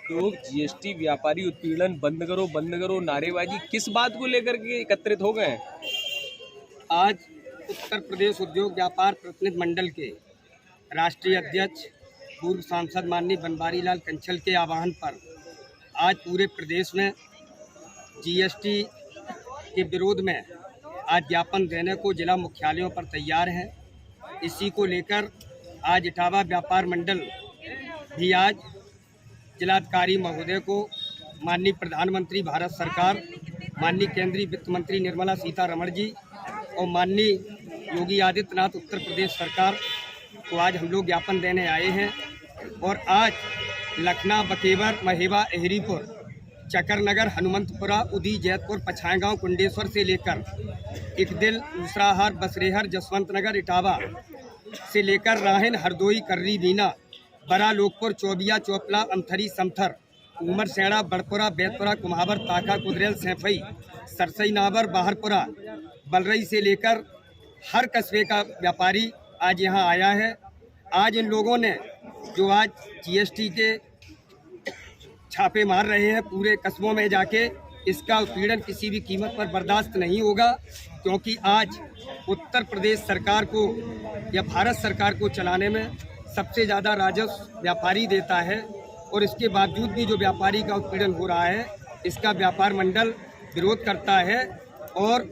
तो जीएसटी व्यापारी उत्पीड़न बंद करो नारेबाजी किस बात को लेकर के एकत्रित हो गए हैं? आज उत्तर प्रदेश उद्योग व्यापार प्रतिनिधि मंडल के राष्ट्रीय अध्यक्ष पूर्व सांसद माननीय बनवारी लाल कंछल के आह्वान पर आज पूरे प्रदेश में जीएसटी के विरोध में आज ज्ञापन देने को जिला मुख्यालयों पर तैयार है। इसी को लेकर आज इटावा व्यापार मंडल भी आज जिलाधिकारी महोदय को माननीय प्रधानमंत्री भारत सरकार, माननीय केंद्रीय वित्त मंत्री निर्मला सीतारमण जी और माननीय योगी आदित्यनाथ उत्तर प्रदेश सरकार को आज हम लोग ज्ञापन देने आए हैं। और आज लखना, बकेवर, महेवा, एहरीपुर, चकरनगर, हनुमंतपुरा, उदी, जैतपुर, पछाईगांव, कुंडेश्वर से लेकर इकदिल, दूसराहार, बसरेहर, जसवंत नगर, इटावा से लेकर राहन, हरदोई, कर्री, बीना, बड़ा, लोकपुर, चौबिया, चौपला, अमथरी, समथर, उमर, सेड़ा, बड़पुरा, बैतपुरा, कुम्हावर, ताका, कुदरेल, सैफई, सरसई, नाबर, बाहरपुरा, बलरई से लेकर हर कस्बे का व्यापारी आज यहाँ आया है। आज इन लोगों ने जो आज जीएसटी के छापे मार रहे हैं पूरे कस्बों में जाके, इसका उत्पीड़न किसी भी कीमत पर बर्दाश्त नहीं होगा, क्योंकि आज उत्तर प्रदेश सरकार को या भारत सरकार को चलाने में सबसे ज़्यादा राजस्व व्यापारी देता है और इसके बावजूद भी जो व्यापारी का उत्पीड़न हो रहा है इसका व्यापार मंडल विरोध करता है और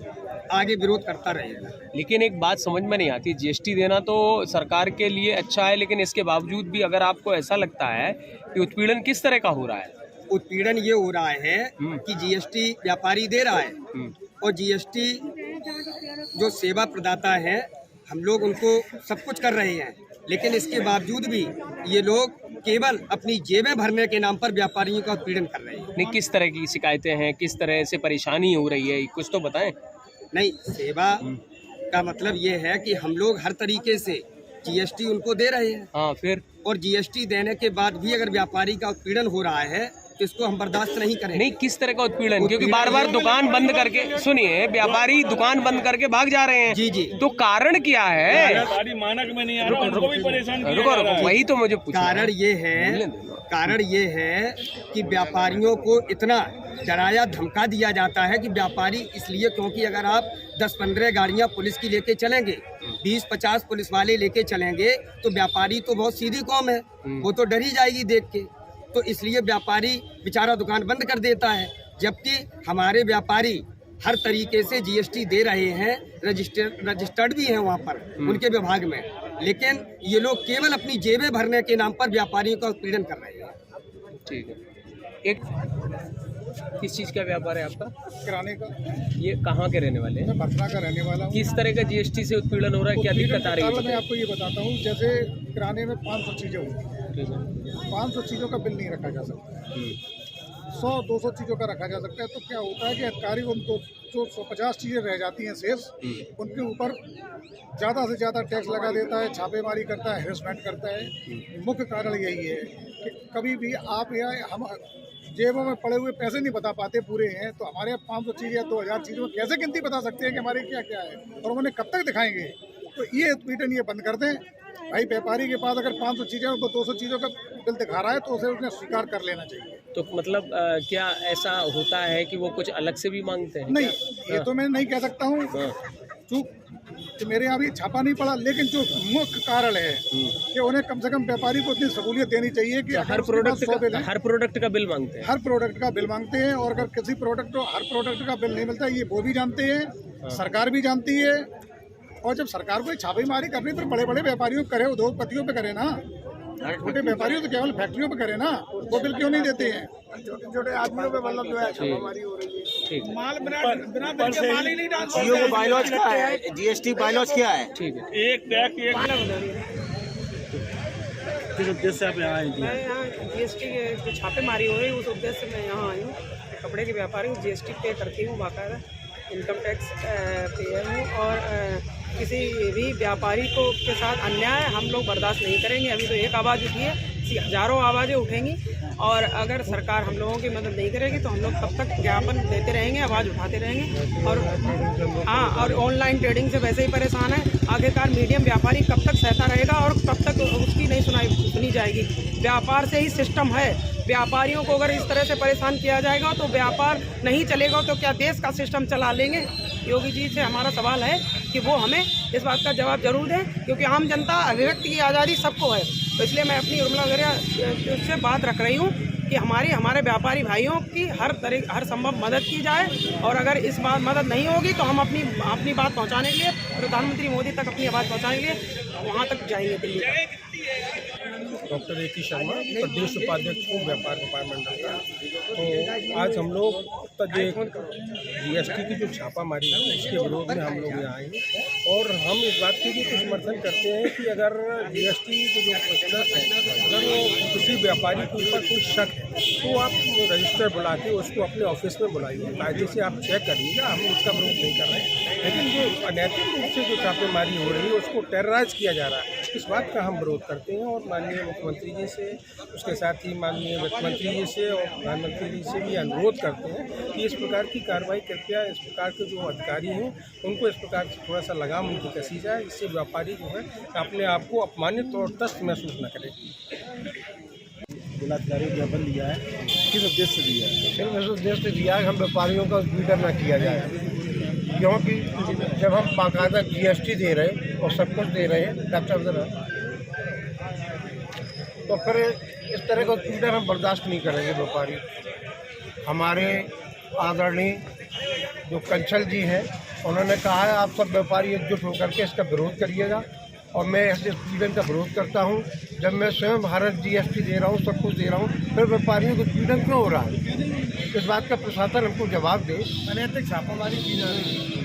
आगे विरोध करता रहेगा। लेकिन एक बात समझ में नहीं आती, जीएसटी देना तो सरकार के लिए अच्छा है, लेकिन इसके बावजूद भी अगर आपको ऐसा लगता है कि उत्पीड़न किस तरह का हो रहा है? उत्पीड़न ये हो रहा है कि जीएसटी व्यापारी दे रहा है और जीएसटी जो सेवा प्रदाता है हम लोग उनको सब कुछ कर रहे हैं, लेकिन इसके बावजूद भी ये लोग केवल अपनी जेबें भरने के नाम पर व्यापारियों का उत्पीड़न कर रहे हैं। नहीं, किस तरह की शिकायतें हैं, किस तरह से परेशानी हो रही है, कुछ तो बताएं। नहीं, सेवा का मतलब ये है कि हम लोग हर तरीके से जीएसटी उनको दे रहे हैं। हाँ, फिर और जीएसटी देने के बाद भी अगर व्यापारी का उत्पीड़न हो रहा है तो इसको हम बर्दाश्त नहीं करेंगे। नहीं, किस तरह का उत्पीड़न? क्योंकि बार बार दुकान बंद करके, सुनिए, व्यापारी दुकान बंद करके भाग जा रहे हैं। जी जी, तो कारण क्या है? मानक में नहीं आ रहा, उनको भी परेशान किया जा रहा है। वही तो मुझे पूछना कारण ये है कि व्यापारियों को इतना डराया धमका दिया जाता है कि व्यापारी इसलिए, क्योंकि अगर आप 10-15 गाड़ियां पुलिस की लेके चलेंगे, 20-50 पुलिस वाले लेके चलेंगे तो व्यापारी तो बहुत सीधी कौम है, वो तो डर ही जाएगी देख के। तो इसलिए व्यापारी बेचारा दुकान बंद कर देता है, जबकि हमारे व्यापारी हर तरीके से जीएसटी दे रहे हैं, रजिस्टर्ड भी हैं वहाँ पर उनके विभाग में, लेकिन ये लोग केवल अपनी जेबें भरने के नाम पर व्यापारियों का उत्पीड़न कर रहे हैं। ठीक है। एक किस चीज़ का व्यापार है आपका? किराने का। ये कहाँ के रहने वाले हैं? मैं पटना का रहने वाला हूँ। किस तरह का जीएसटी से उत्पीड़न हो रहा है, क्या दिक्कत आ रही है? मैं आपको ये बताता हूँ, जैसे किराने में 500 चीज़ें होती हैं, 500 चीज़ों का बिल नहीं रखा जा सकता, 100-200 चीज़ों का रखा जा सकता है। तो क्या होता है कि अधिकारी उन जो 150 चीज़ें रह जाती हैं शेष, उनके ऊपर ज़्यादा से ज़्यादा टैक्स लगा देता है, छापेमारी करता है, हेरसमेंट करता है। मुख्य कारण यही है कि कभी भी आप या हम जेबों में पड़े हुए पैसे नहीं बता पाते पूरे हैं, तो हमारे यहाँ 500 चीज़ या 2000 चीज़ों में कैसे गिनती बता सकते हैं कि हमारे क्या क्या है, और उन्हें कब तक दिखाएंगे? तो ये उत्पीड़न ये बंद कर दें भाई। व्यापारी के पास अगर 500 चीज़ें वो 200 चीज़ों का बिल दिखा रहा है तो उसे उसने स्वीकार कर लेना चाहिए। तो मतलब क्या ऐसा होता है कि वो कुछ अलग से भी मांगते हैं? नहीं, ये तो मैं नहीं कह सकता हूँ कि मेरे यहाँ भी छापा नहीं पड़ा, लेकिन जो मुख्य कारण है कि उन्हें कम से कम व्यापारी को इतनी सहूलियत देनी चाहिए कि हर प्रोडक्ट का बिल मांगते हैं। हर प्रोडक्ट का बिल मांगते हैं, और अगर किसी प्रोडक्ट को हर प्रोडक्ट का बिल नहीं मिलता, ये वो भी जानते हैं, सरकार भी जानती है। और जब सरकार को छापेमारी करनी तो बड़े बड़े व्यापारियों पे करे, उद्योगपतियों पे करे ना, छोटे व्यापारियों तो केवल फैक्ट्रियों पे करे ना, वो बिल क्यों नहीं देते हैं? छोटे छोटे आदमियों पे मतलब जो है छापेमारी हो रही है। माल बिना बिल के माल ही नहीं डाल सकते। जीओ बायलॉज क्या है, जीएसटी बायलॉज क्या है? ठीक है। एक टैग किस उद्देश्य से आप यहाँ आए? मैं यहाँ जीएसटी के छापेमारी हो रही है, उस उद्देश्य से मैं यहाँ आई हूँ। कपड़े के व्यापारी हूँ, जीएसटी पे करती हूँ, बाकायदा इनकम टैक्स पेयर हूँ, और किसी भी व्यापारी को के साथ अन्याय हम लोग बर्दाश्त नहीं करेंगे। अभी तो एक आवाज़ उठी है, ऐसी हजारों आवाज़ें उठेंगी और अगर सरकार हम लोगों की मदद नहीं करेगी तो हम लोग तब तक ज्ञापन देते रहेंगे, आवाज़ उठाते रहेंगे। और हाँ, और ऑनलाइन ट्रेडिंग से वैसे ही परेशान है, आखिरकार मीडियम व्यापारी कब तक सहता रहेगा और कब तक उसकी नहीं सुनी जाएगी। व्यापार से ही सिस्टम है, व्यापारियों को अगर इस तरह से परेशान किया जाएगा तो व्यापार नहीं चलेगा तो क्या देश का सिस्टम चला लेंगे? योगी जी से हमारा सवाल है कि वो हमें इस बात का जवाब जरूर दें, क्योंकि आम जनता अभिव्यक्ति की आज़ादी सबको है। तो इसलिए मैं अपनी उर्मिला वगैरह से बात रख रही हूँ कि हमारे व्यापारी भाइयों की हर संभव मदद की जाए, और अगर इस बार मदद नहीं होगी तो हम अपनी बात पहुँचाने के लिए प्रधानमंत्री मोदी तक अपनी आवाज़ पहुँचाने के लिए वहाँ तक जाएंगे दिल्ली तक। डॉक्टर ए.की. शर्मा, प्रदेश उपाध्यक्ष हूँ व्यापार मंडल का। तो आज हम लोग जीएसटी की जो छापामारी है उसके विरोध में हम लोग यहाँ आए हैं, और हम इस बात की भी समर्थन करते हैं कि अगर जीएसटी के जो प्रोसेस है, अगर वो किसी व्यापारी के ऊपर कोई शक है तो आप रजिस्टर बुला के उसको अपने ऑफिस में बुलाइए, कायदे से आप चेक करिएगा। हम उसका विरोध नहीं कर रहे हैं, लेकिन जो अनैतिक रूप से जो छापेमारी हो रही है उसको टेरराइज किया जा रहा है, इस बात का हम विरोध करते हैं। और माननीय मुख्यमंत्री जी से, उसके साथ ही माननीय वित्त मंत्री जी से और प्रधानमंत्री जी से भी अनुरोध करते हैं कि इस प्रकार की कार्रवाई कृपया इस प्रकार के जो अधिकारी हैं उनको इस प्रकार से थोड़ा सा लगाम उनकी कसी जाए, इससे व्यापारी जो है अपने आप को अपमानित और तस्त महसूस न करें। जिलाधिकारी ज्ञापन दिया है, किस उद्देश्य से दिया है? सिर्फ इस उद्देश्य से दिया है कि हम व्यापारियों का उत्पीड़न न किया जाए, क्योंकि जब हम बाकायदा जीएसटी दे रहे और सब कुछ दे रहे हैं तो फिर इस तरह का उत्पीड़न हम बर्दाश्त नहीं करेंगे। व्यापारी हमारे आदरणीय जो कंचल जी हैं उन्होंने कहा है आप सब व्यापारी एकजुट होकर के इसका विरोध करिएगा, और मैं इस पीड़न का विरोध करता हूं। जब मैं स्वयं भारत जीएसटी दे रहा हूं, सब कुछ दे रहा हूं, फिर व्यापारियों को पीड़न क्यों हो रहा है? इस बात का प्रशासन हमको जवाब दे। अनैतिक छापामारी की जा रही है।